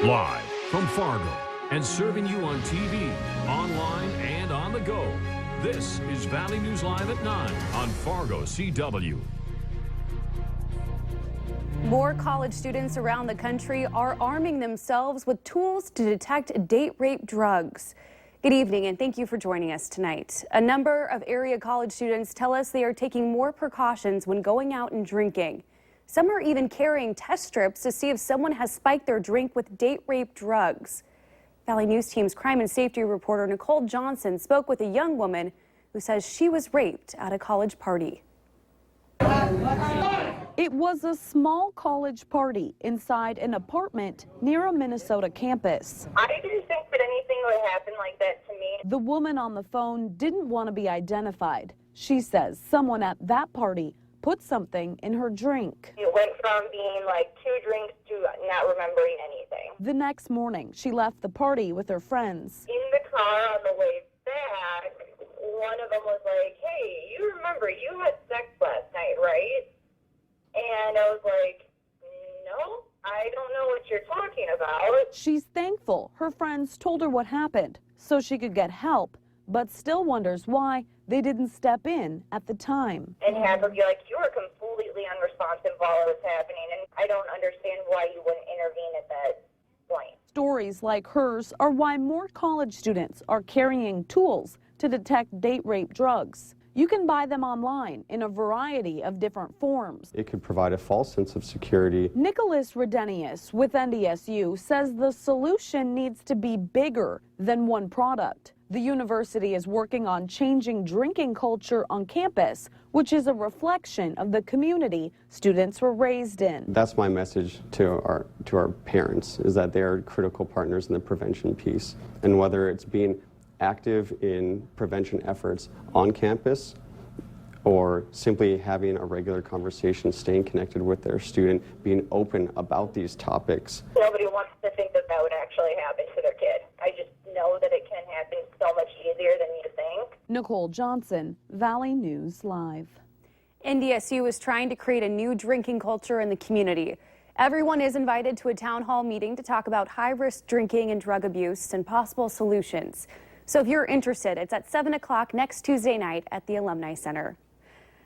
Live from Fargo and serving you on TV, online, and on the go. This is Valley News Live at 9 on Fargo CW. More college students around the country are arming themselves with tools to detect date rape drugs. Good evening and thank you for joining us tonight. A number of area college students tell us they are taking more precautions when going out and drinking. Some are even carrying test strips to see if someone has spiked their drink with date rape drugs. Valley News Team's crime and safety reporter Nicole Johnson spoke with a young woman who says she was raped at a college party. It was a small college party inside an apartment near a Minnesota campus. I didn't think that anything would happen like that to me. The woman on the phone didn't want to be identified. She says someone at that party put something in her drink. It went from being like 2 drinks to not remembering anything. The next morning, she left the party with her friends. In the car on the way back, one of them was like, "Hey, you remember you had sex last night, right?" And I was like, "No, I don't know what you're talking about." She's thankful her friends told her what happened so she could get help, but still wonders why they didn't step in at the time. And have her be like, "You were completely unresponsive while it was happening, and I don't understand why you wouldn't intervene at that point." Stories like hers are why more college students are carrying tools to detect date rape drugs. You can buy them online in a variety of different forms. It could provide a false sense of security. Nicholas Redenius with NDSU says the solution needs to be bigger than one product. The university is working on changing drinking culture on campus, which is a reflection of the community students were raised in. That's my message to our parents, is that they are critical partners in the prevention piece. And whether it's being active in prevention efforts on campus or simply having a regular conversation, staying connected with their student, being open about these topics. Nobody wants to think that that would actually happen to their kid. I just know that it can happen so much easier than you think. Nicole Johnson, Valley News Live. NDSU is trying to create a new drinking culture in the community. Everyone is invited to a town hall meeting to talk about high-risk drinking and drug abuse and possible solutions. So if you're interested, it's at 7 o'clock next Tuesday night at the Alumni Center.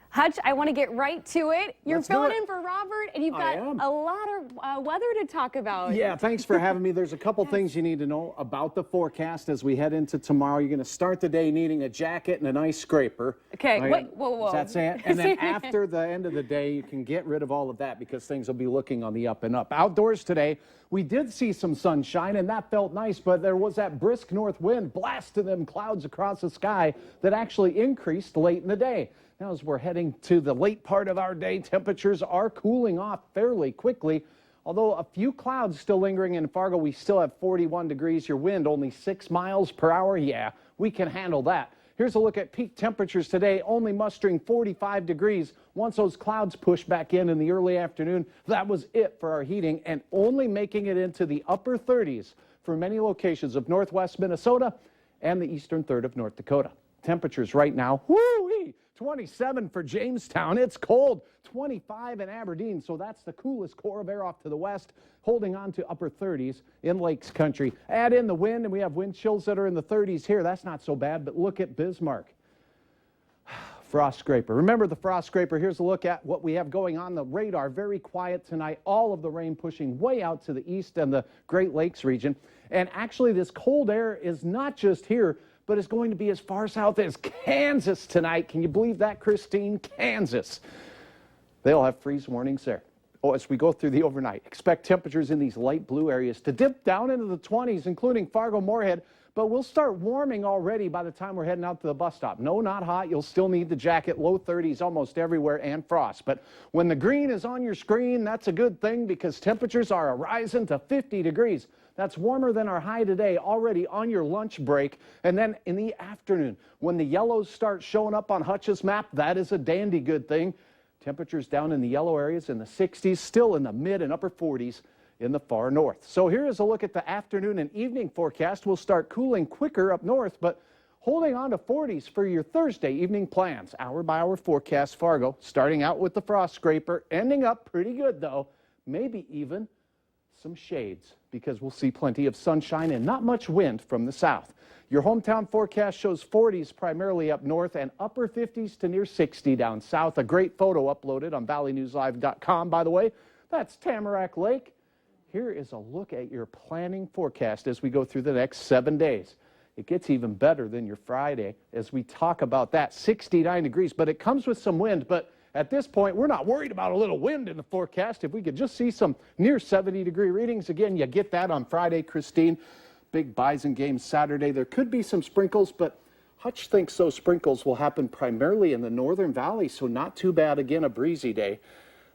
Hutch, I want to get right to it. You're filling in for Robert, and you've got a lot of weather to talk about. Yeah, thanks for having me. There's a couple things you need to know about the forecast as we head into tomorrow. You're going to start the day needing a jacket and an ice scraper. Okay, wait, whoa. Does that say it? And then after the end of the day, you can get rid of all of that because things will be looking on the up and up. Outdoors today, we did see some sunshine, and that felt nice, but there was that brisk north wind blasting them clouds across the sky that actually increased late in the day. Now, as we're heading to the late part of our day, temperatures are cooling off fairly quickly. Although a few clouds still lingering in Fargo, we still have 41 degrees. Your wind only 6 miles per hour. Yeah, we can handle that. Here's a look at peak temperatures today, only mustering 45 degrees. Once those clouds push back in the early afternoon, that was it for our heating, and only making it into the upper 30s for many locations of northwest Minnesota and the eastern third of North Dakota. Temperatures right now, woo-wee, 27 for Jamestown. It's cold. 25 in Aberdeen, so that's the coolest core of air off to the west, holding on to upper 30s in Lakes Country. Add in the wind, and we have wind chills that are in the 30s here. That's not so bad, but look at Bismarck. Frost scraper. Remember the frost scraper. Here's a look at what we have going on the radar. Very quiet tonight. All of the rain pushing way out to the east and the Great Lakes region. And actually, this cold air is not just here, but it's going to be as far south as Kansas tonight. Can you believe that, Christine? Kansas. They'll have freeze warnings there. As we go through the overnight, expect temperatures in these light blue areas to dip down into the 20s, including Fargo-Moorhead, but we'll start warming already by the time we're heading out to the bus stop. No, not hot. You'll still need the jacket. Low 30s almost everywhere and frost. But when the green is on your screen, that's a good thing because temperatures are rising to 50 degrees. That's warmer than our high today, already on your lunch break. And then in the afternoon, when the yellows start showing up on Hutch's map, that is a dandy good thing. Temperatures down in the yellow areas in the 60s, still in the mid and upper 40s in the far north. So here is a look at the afternoon and evening forecast. We'll start cooling quicker up north, but holding on to 40s for your Thursday evening plans. Hour by hour forecast, Fargo, starting out with the frost scraper, ending up pretty good though, maybe even some shades. because we'll see plenty of sunshine and not much wind from the south. Your hometown forecast shows 40s primarily up north and upper 50s to near 60 down south. A great photo uploaded on valleynewslive.com, by the way. That's Tamarack Lake. Here is a look at your planning forecast as we go through the next 7 days. It gets even better than your Friday as we talk about that. 69 degrees, but it comes with some wind. But at this point, we're not worried about a little wind in the forecast. If we could just see some near 70-degree readings, again, you get that on Friday, Christine. Big Bison game Saturday. There could be some sprinkles, but Hutch thinks those sprinkles will happen primarily in the northern valley, so not too bad. Again, a breezy day.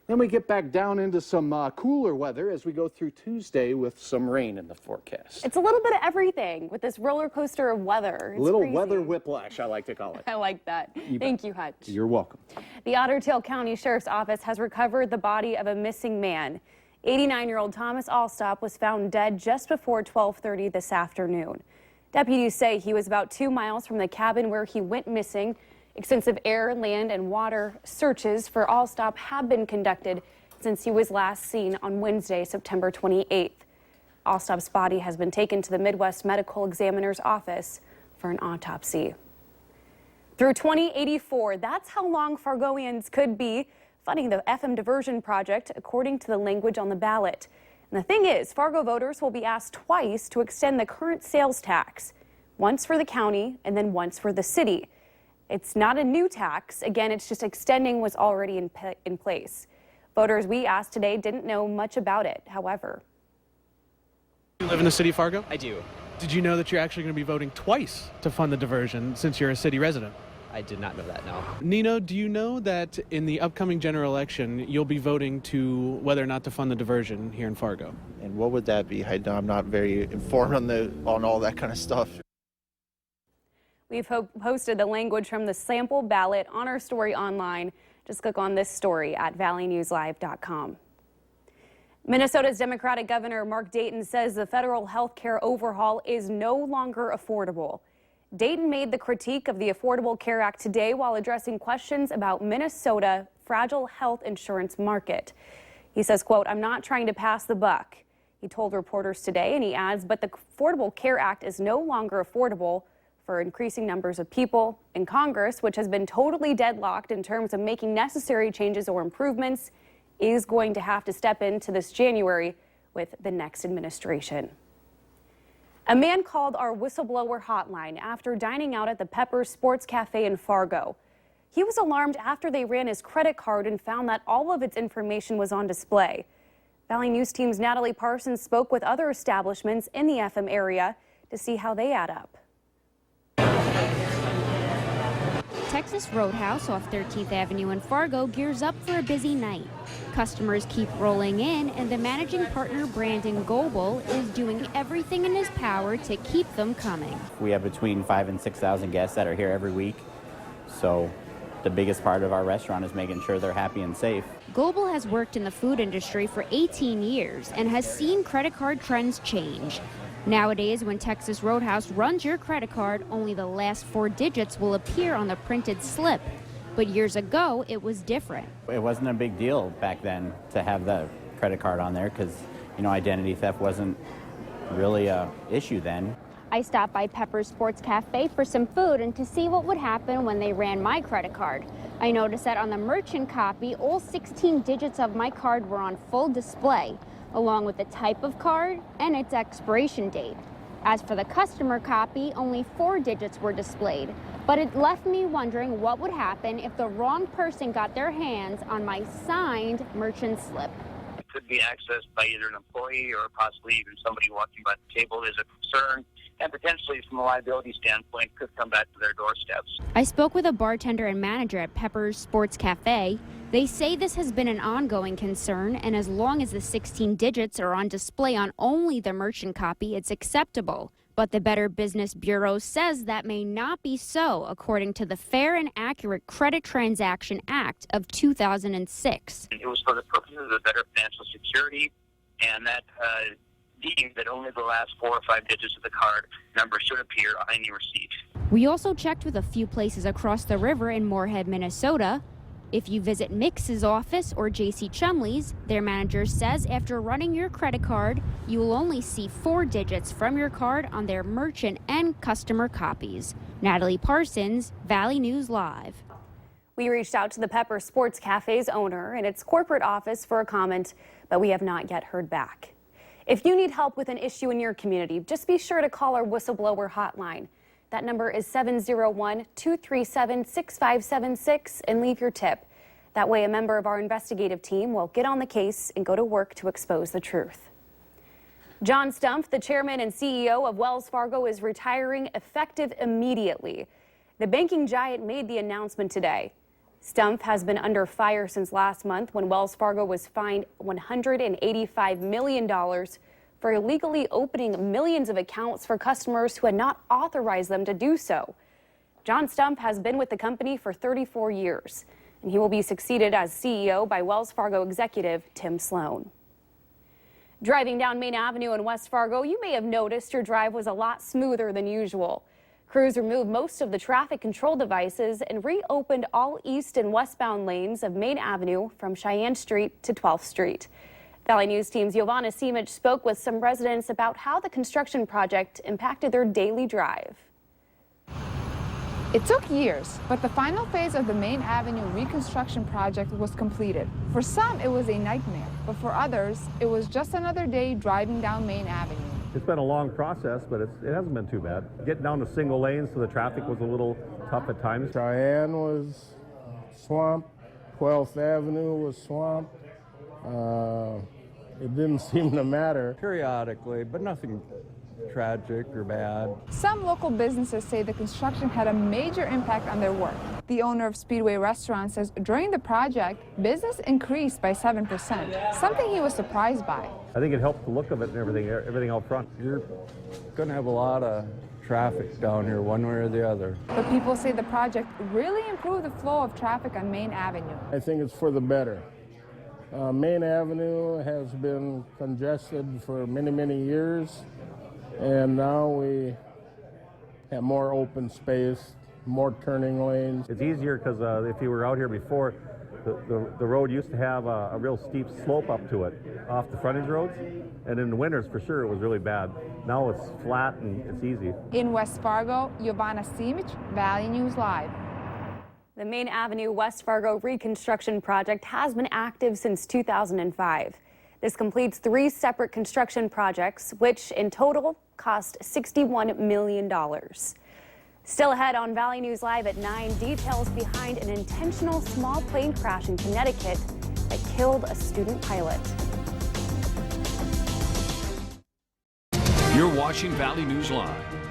Then we get back down into some cooler weather as we go through Tuesday with some rain in the forecast. It's a little bit of everything with this roller coaster of weather. It's little crazy. weather whiplash, I like to call it. I like that. Thank you, Hutch. You're welcome. The Otter Tail County Sheriff's Office has recovered the body of a missing man. 89-year-old Thomas Alsop was found dead just before 12:30 this afternoon. Deputies say he was about 2 miles from the cabin where he went missing. Extensive air, land, and water searches for Alsop have been conducted since he was last seen on Wednesday, September 28th. Alsop's body has been taken to the Midwest Medical Examiner's office for an autopsy. Through 2084, that's how long Fargoians could be funding the FM diversion project, according to the language on the ballot. And the thing is, Fargo voters will be asked twice to extend the current sales tax, once for the county and then once for the city. It's not a new tax. Again, it's just extending what's already in place. Voters we asked today didn't know much about it, however. You live in the city of Fargo? I do. Did you know that you're actually going to be voting twice to fund the diversion since you're a city resident? I did not know that, no. Nino, do you know that in the upcoming general election, you'll be voting to whether or not to fund the diversion here in Fargo? And what would that be? I'm not very informed on all that kind of stuff. We've posted the language from the sample ballot on our story online. Just click on this story at valleynewslive.com. Minnesota's Democratic Governor Mark Dayton says the federal health care overhaul is no longer affordable. Dayton made the critique of the Affordable Care Act today while addressing questions about Minnesota fragile health insurance market. He says, quote, "I'm not trying to pass the buck," he told reporters today, and he adds, "But the Affordable Care Act is no longer affordable for increasing numbers of people in Congress, which has been totally deadlocked in terms of making necessary changes or improvements, is going to have to step into this January with the next administration." A man called our whistleblower hotline after dining out at the Peppers Sports Cafe in Fargo. He was alarmed after they ran his credit card and found that all of its information was on display. Valley News Team's Natalie Parsons spoke with other establishments in the FM area to see how they add up. Texas Roadhouse off 13th Avenue in Fargo gears up for a busy night. Customers keep rolling in, and the managing partner, Brandon Goebel, is doing everything in his power to keep them coming. We have between 5,000 and 6,000 guests that are here every week, so the biggest part of our restaurant is making sure they're happy and safe. Goebel has worked in the food industry for 18 years and has seen credit card trends change. Nowadays, when Texas Roadhouse runs your credit card, only the last 4 digits will appear on the printed slip. But years ago, it was different. It wasn't a big deal back then to have the credit card on there because, identity theft wasn't really an issue then. I stopped by Peppers Sports Cafe for some food and to see what would happen when they ran my credit card. I noticed that on the merchant copy, all 16 digits of my card were on full display, along with the type of card and its expiration date. As for the customer copy, only 4 digits were displayed, but it left me wondering what would happen if the wrong person got their hands on my signed merchant slip. It could be accessed by either an employee or possibly even somebody walking by the table is a concern, and potentially from a liability standpoint could come back to their doorsteps. I spoke with a bartender and manager at Peppers Sports Cafe. They say this has been an ongoing concern, and as long as the 16 digits are on display on only the merchant copy, it's acceptable. But the Better Business Bureau says that may not be so, according to the Fair and Accurate Credit Transaction Act of 2006. It was for the purposes of better financial security, and that deemed that only the last 4 or 5 digits of the card number should appear on any receipt. We also checked with a few places across the river in Moorhead, Minnesota. If you visit Mix's office or J.C. Chumley's, their manager says after running your credit card, you will only see 4 digits from your card on their merchant and customer copies. Natalie Parsons, Valley News Live. We reached out to the Pepper Sports Cafe's owner and its corporate office for a comment, but we have not yet heard back. If you need help with an issue in your community, just be sure to call our whistleblower hotline. That number is 701-237-6576 and leave your tip. That way, a member of our investigative team will get on the case and go to work to expose the truth. John Stumpf, the chairman and CEO of Wells Fargo, is retiring effective immediately. The banking giant made the announcement today. Stumpf has been under fire since last month when Wells Fargo was fined $185 million for illegally opening millions of accounts for customers who had not authorized them to do so. John Stumpf has been with the company for 34 years, and he will be succeeded as CEO by Wells Fargo executive Tim Sloan. Driving down Main Avenue in West Fargo, you may have noticed your drive was a lot smoother than usual. Crews removed most of the traffic control devices and reopened all east and westbound lanes of Main Avenue from Cheyenne Street to 12th Street. Valley News team's Giovanna Simic spoke with some residents about how the construction project impacted their daily drive. It took years, but the final phase of the Main Avenue reconstruction project was completed. For some, it was a nightmare, but for others, it was just another day driving down Main Avenue. It's been a long process, but it hasn't been too bad. Getting down to single lanes, so the traffic was a little tough at times. Cheyenne was swamped, 12th Avenue was swamped. It didn't seem to matter. Periodically, but nothing tragic or bad. Some local businesses say the construction had a major impact on their work. The owner of Speedway Restaurant says during the project, business increased by 7%, something he was surprised by. I think it helped the look of it and everything out front. You're going to have a lot of traffic down here, one way or the other. But people say the project really improved the flow of traffic on Main Avenue. I think it's for the better. Main Avenue has been congested for many, many years, and now we have more open space, more turning lanes. It's easier because if you were out here before, the road used to have a real steep slope up to it off the frontage roads, and in the winters for sure it was really bad. Now it's flat and it's easy. In West Fargo, Giovanna Simic, Valley News Live. The Main Avenue West Fargo reconstruction project has been active since 2005. This completes 3 separate construction projects, which in total cost $61 million. Still ahead on Valley News Live at 9, details behind an intentional small plane crash in Connecticut that killed a student pilot. You're watching Valley News Live.